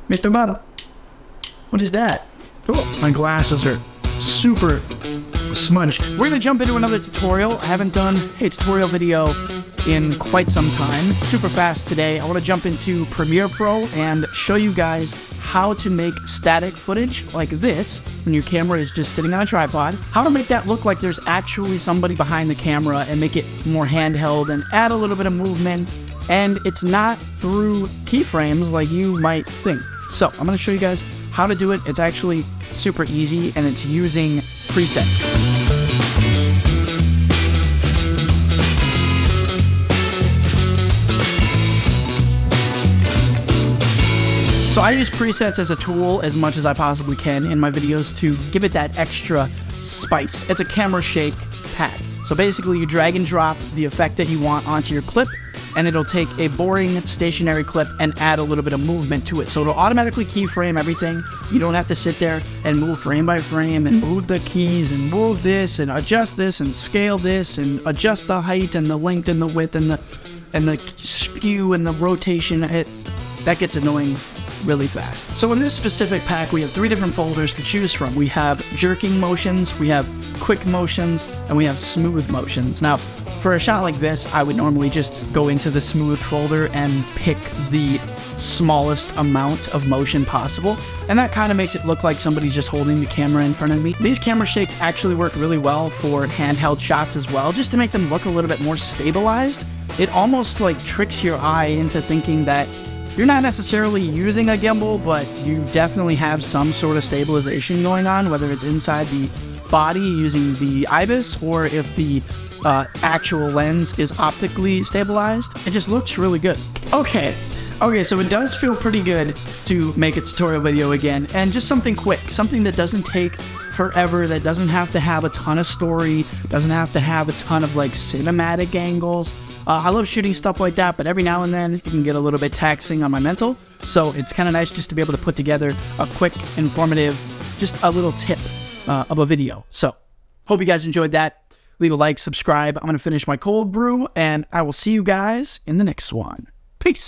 Mr. Bottle. What is that? Oh, my glasses are super smudged. We're gonna jump into another tutorial. I haven't done a tutorial video in quite some time. Super fast today. I want to jump into Premiere Pro and show you guys how to make static footage like this when your camera is just sitting on a tripod. How to make that look like there's actually somebody behind the camera and make it more handheld and add a little bit of movement. And it's not through keyframes like you might think. So I'm going to show you guys how to do it. It's actually super easy and it's using presets. So I use presets as a tool as much as I possibly can in my videos to give it that extra spice. It's a camera shake pack. So basically you drag and drop the effect that you want onto your clip, and it'll take a boring stationary clip and add a little bit of movement to it. So it'll automatically keyframe everything. You don't have to sit there and move frame by frame and move the keys and move this and adjust this and scale this and adjust the height and the length and the width and the skew and the rotation. That gets annoying really fast. So in this specific pack, we have 3 different folders to choose from. We have jerking motions, we have quick motions, and we have smooth motions. Now, for a shot like this, I would normally just go into the smooth folder and pick the smallest amount of motion possible, and that kind of makes it look like somebody's just holding the camera in front of me. These camera shakes actually work really well for handheld shots as well, just to make them look a little bit more stabilized. It almost like tricks your eye into thinking that you're not necessarily using a gimbal, but you definitely have some sort of stabilization going on, whether it's inside the body using the IBIS or if the actual lens is optically stabilized. It just looks really good. Okay, so it does feel pretty good to make a tutorial video again, and just something quick, something that doesn't take forever, that doesn't have to have a ton of story, doesn't have to have a ton of like cinematic angles. I love shooting stuff like that, but every now and then it can get a little bit taxing on my mental. So it's kind of nice just to be able to put together a quick, informative, just a little tip of a video. So hope you guys enjoyed that. Leave a like, subscribe. I'm going to finish my cold brew, and I will see you guys in the next one. Peace.